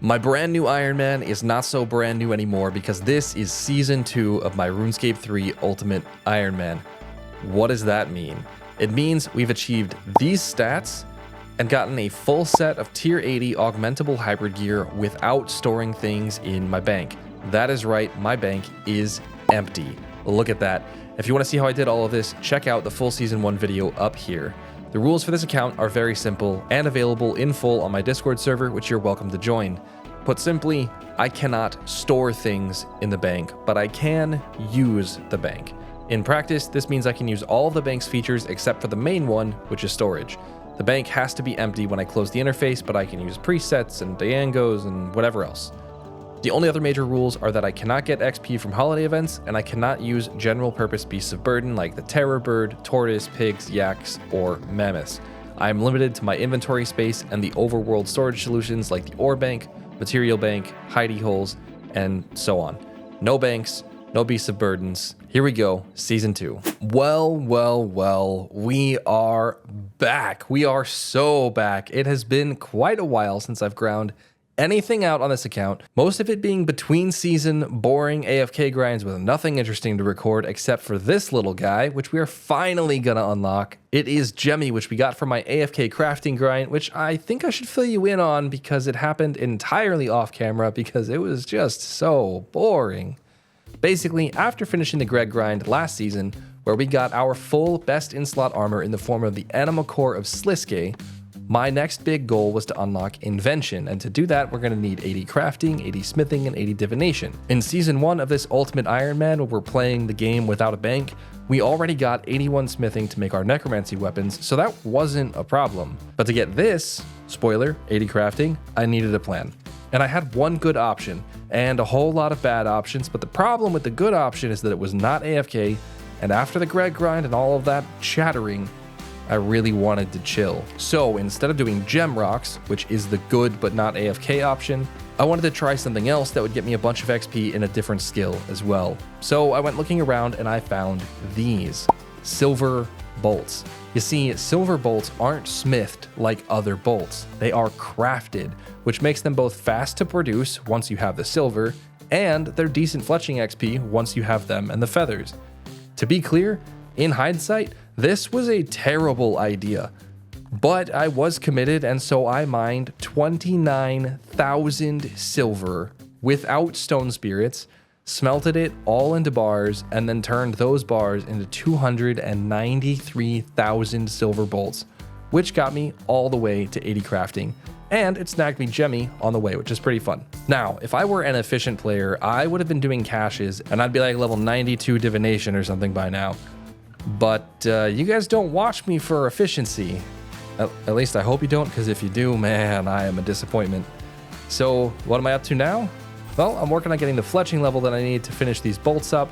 My brand new Ironman is not so brand new anymore because this is Season 2 of my RuneScape 3 Ultimate Ironman. What does that mean? It means we've achieved these stats and gotten a full set of Tier 80 augmentable hybrid gear without storing things in my bank. That is right, my bank is empty. Look at that. If you want to see how I did all of this, check out the full Season 1 video up here. The rules for this account are very simple and available in full on my Discord server, which you're welcome to join. Put simply, I cannot store things in the bank, but I can use the bank. In practice, this means I can use all of the bank's features except for the main one, which is storage. The bank has to be empty when I close the interface, but I can use presets and Diangos and whatever else. The only other major rules are that I cannot get XP from holiday events, and I cannot use general purpose beasts of burden like the terror bird, tortoise, pigs, yaks, or mammoths. I am limited to my inventory space and the overworld storage solutions like the ore bank, material bank, hidey holes, and so on. No banks, no beasts of burdens. Here we go, Season 2. Well, we are back. We are so back. It has been quite a while since I've ground anything out on this account, most of it being between season, boring AFK grinds with nothing interesting to record except for this little guy, which we are finally gonna unlock. It is Gemmy, which we got from my AFK crafting grind, which I think I should fill you in on because it happened entirely off camera because it was just so boring. Basically, after finishing the Greg grind last season, where we got our full best in-slot armor in the form of the Animal Core of Sliske, my next big goal was to unlock Invention, and to do that, we're going to need 80 crafting, 80 smithing, and 80 divination. In Season 1 of this Ultimate Ironman, where we're playing the game without a bank, we already got 81 smithing to make our necromancy weapons, so that wasn't a problem. But to get this, spoiler, 80 crafting, I needed a plan. And I had one good option, and a whole lot of bad options, but the problem with the good option is that it was not AFK, and after the Greg grind and all of that chattering, I really wanted to chill. So instead of doing gem rocks, which is the good but not AFK option, I wanted to try something else that would get me a bunch of XP in a different skill as well. So I went looking around and I found these silver bolts. You see, silver bolts aren't smithed like other bolts. They are crafted, which makes them both fast to produce once you have the silver, and they're decent fletching XP once you have them and the feathers. To be clear, in hindsight, this was a terrible idea, but I was committed, and so I mined 29,000 silver without stone spirits, smelted it all into bars, and then turned those bars into 293,000 silver bolts, which got me all the way to 80 crafting, and it snagged me Gemmy on the way, which is pretty fun. Now, if I were an efficient player, I would have been doing caches, and I'd be like level 92 divination or something by now. But you guys don't watch me for efficiency. At least I hope you don't, because if you do, man, I am a disappointment. So what am I up to now? Well, I'm working on getting the fletching level that I need to finish these bolts up,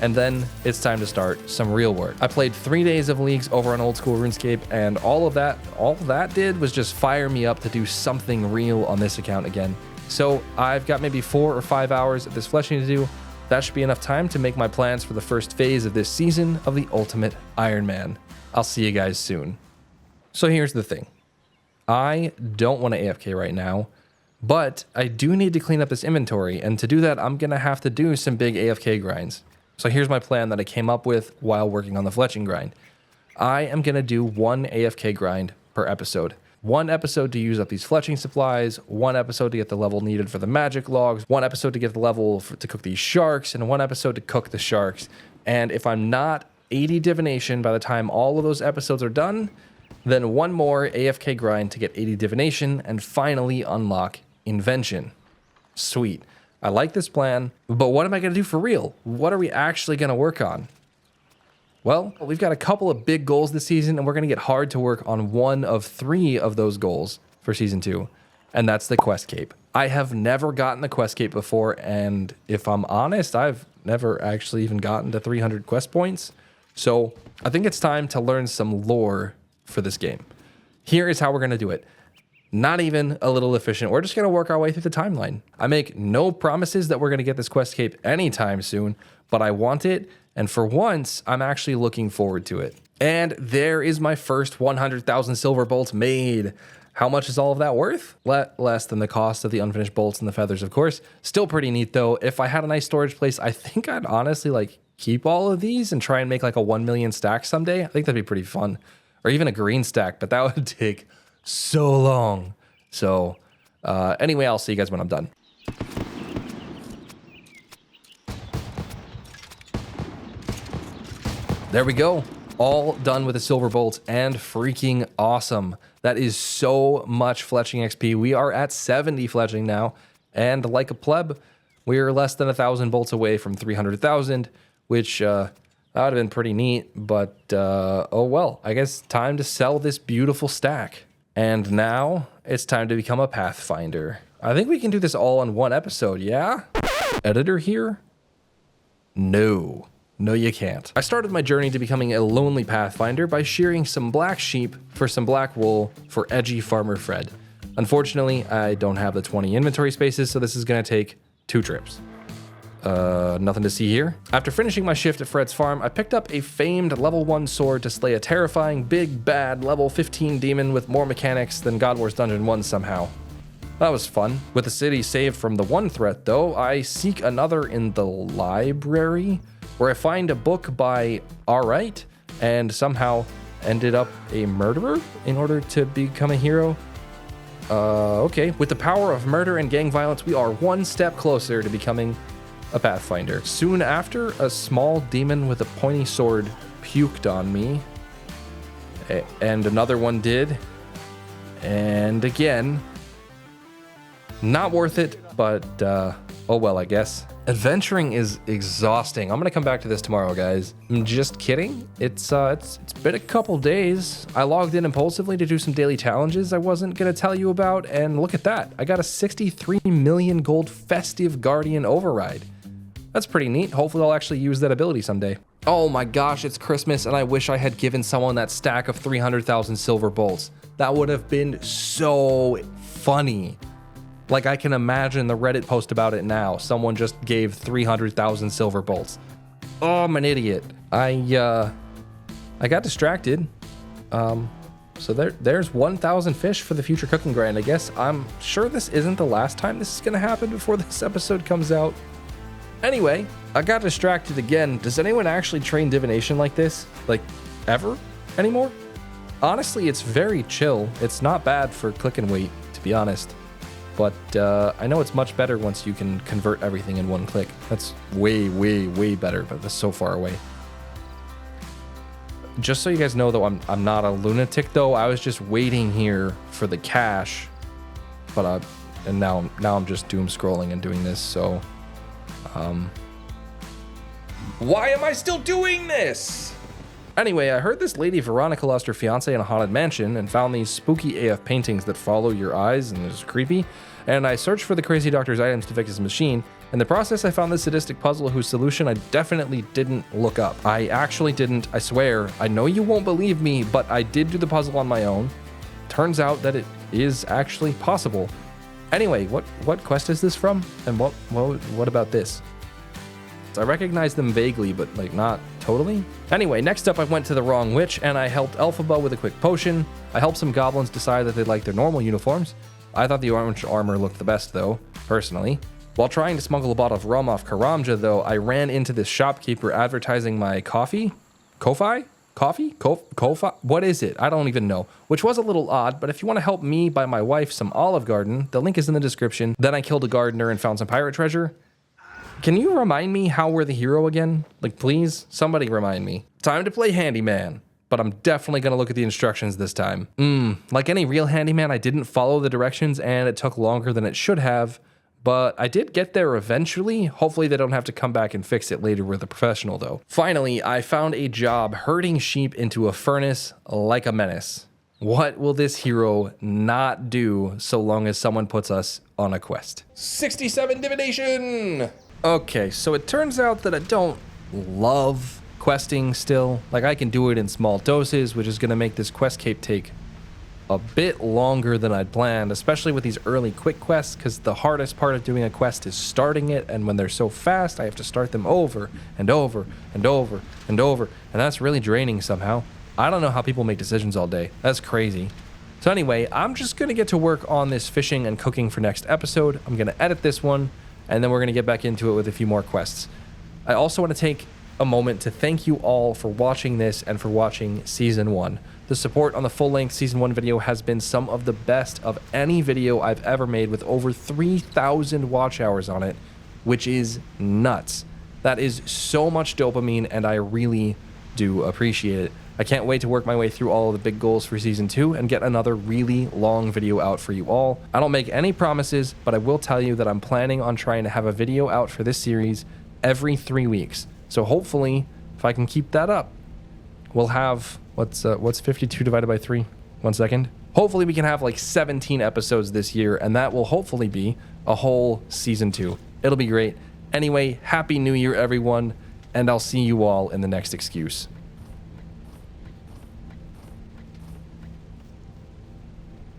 and then it's time to start some real work. I played 3 days of leagues over on old school RuneScape, and all that did was just fire me up to do something real on this account again. So I've got maybe 4 or 5 hours of this fletching to do. That should be enough time to make my plans for the first phase of this season of the Ultimate Ironman. I'll see you guys soon. So here's the thing. I don't want to AFK right now, but I do need to clean up this inventory, and to do that, I'm going to have to do some big AFK grinds. So here's my plan that I came up with while working on the fletching grind. I am going to do 1 AFK grind per episode. 1 episode to use up these fletching supplies, 1 episode to get the level needed for the magic logs, 1 episode to get the level to cook these sharks, and 1 episode to cook the sharks. And if I'm not 80 divination by the time all of those episodes are done, then 1 more AFK grind to get 80 divination and finally unlock Invention. Sweet. I like this plan, but what am I going to do for real? What are we actually going to work on? Well, we've got a couple of big goals this season, and we're going to get hard to work on 1 of 3 of those goals for Season 2, and that's the Quest Cape. I have never gotten the Quest Cape before, and if I'm honest, I've never actually even gotten to 300 quest points, so I think it's time to learn some lore for this game. Here is how we're going to do it. Not even a little efficient. We're just going to work our way through the timeline. I make no promises that we're going to get this Quest Cape anytime soon, but I want it, and for once, I'm actually looking forward to it. And there is my first 100,000 silver bolts made. How much is all of that worth? Less than the cost of the unfinished bolts and the feathers, of course. Still pretty neat though. If I had a nice storage place, I think I'd honestly like keep all of these and try and make like a 1 million stack someday. I think that'd be pretty fun. Or even a green stack, but that would take so long. So anyway, I'll see you guys when I'm done. There we go. All done with the silver bolts and freaking awesome. That is so much fletching XP. We are at 70 fletching now. And like a pleb, we're less than 1,000 bolts away from 300,000, which that would have been pretty neat. But oh well, I guess time to sell this beautiful stack. And now it's time to become a Pathfinder. I think we can do this all in one episode, yeah? Editor here? No. No, you can't. I started my journey to becoming a lonely Pathfinder by shearing some black sheep for some black wool for edgy Farmer Fred. Unfortunately, I don't have the 20 inventory spaces, so this is gonna take 2 trips. Nothing to see here. After finishing my shift at Fred's farm, I picked up a famed level 1 sword to slay a terrifying, big, bad level 15 demon with more mechanics than God Wars Dungeon 1 somehow. That was fun. With the city saved from the one threat, though, I seek another in the library, where I find a book by Alright, and somehow ended up a murderer in order to become a hero. Okay. With the power of murder and gang violence, we are one step closer to becoming a Pathfinder. Soon after, a small demon with a pointy sword puked on me. And another one did. And again, not worth it, but oh well, I guess. Adventuring is exhausting. I'm gonna come back to this tomorrow, guys. I'm just kidding. It's been a couple days. I logged in impulsively to do some daily challenges I wasn't gonna tell you about, and look at that. I got a 63 million gold festive guardian override. That's pretty neat. Hopefully I'll actually use that ability someday. Oh my gosh, it's Christmas, and I wish I had given someone that stack of 300,000 silver bolts. That would have been so funny. Like, I can imagine the Reddit post about it now. Someone just gave 300,000 silver bolts. Oh, I'm an idiot. I got distracted. So there's 1,000 fish for the future cooking grind. I guess I'm sure this isn't the last time this is gonna happen before this episode comes out. Anyway, I got distracted again. Does anyone actually train divination like this? Like, ever anymore? Honestly, it's very chill. It's not bad for click and wait, to be honest. But I know it's much better once you can convert everything in one click. That's way, way, way better, but that's so far away. Just so you guys know, though, I'm not a lunatic, though. I was just waiting here for the cash, but and now I'm just doom scrolling and doing this. So, why am I still doing this? Anyway, I heard this lady Veronica lost her fiance in a haunted mansion and found these spooky AF paintings that follow your eyes, and it's creepy. And I searched for the crazy doctor's items to fix his machine. In the process, I found this sadistic puzzle whose solution I definitely didn't look up. I actually didn't, I swear. I know you won't believe me, but I did do the puzzle on my own. Turns out that it is actually possible. Anyway, what quest is this from? And what about this? I recognize them vaguely, but like not totally. Anyway, next up I went to the wrong witch and I helped Elphaba with a quick potion. I helped some goblins decide that they liked their normal uniforms. I thought the orange armor looked the best though, personally. While trying to smuggle a bottle of rum off Karamja though, I ran into this shopkeeper advertising my coffee? Ko-fi? Coffee? Ko-fi? What is it? I don't even know. Which was a little odd, but if you want to help me buy my wife some Olive Garden, the link is in the description. Then I killed a gardener and found some pirate treasure. Can you remind me how we're the hero again? Like, please, somebody remind me. Time to play handyman, but I'm definitely gonna look at the instructions this time. Like any real handyman, I didn't follow the directions and it took longer than it should have, but I did get there eventually. Hopefully they don't have to come back and fix it later with a professional though. Finally, I found a job herding sheep into a furnace like a menace. What will this hero not do so long as someone puts us on a quest? 67 divination! Okay, so it turns out that I don't love questing still. Like, I can do it in small doses, which is going to make this quest cape take a bit longer than I'd planned, especially with these early quick quests, because the hardest part of doing a quest is starting it, and when they're so fast, I have to start them over and over and over and over, and that's really draining somehow. I don't know how people make decisions all day. That's crazy. So anyway, I'm just going to get to work on this fishing and cooking for next episode. I'm going to edit this one, and then we're going to get back into it with a few more quests. I also want to take a moment to thank you all for watching this and for watching Season 1. The support on the full-length Season 1 video has been some of the best of any video I've ever made, with over 3,000 watch hours on it, which is nuts. That is so much dopamine, and I really do appreciate it. I can't wait to work my way through all of the big goals for Season 2 and get another really long video out for you all. I don't make any promises, but I will tell you that I'm planning on trying to have a video out for this series every 3 weeks. So hopefully, if I can keep that up, we'll have, what's 52 divided by 3? 1 second. Hopefully we can have like 17 episodes this year, and that will hopefully be a whole Season 2. It'll be great. Anyway, Happy New Year, everyone, and I'll see you all in the next excuse.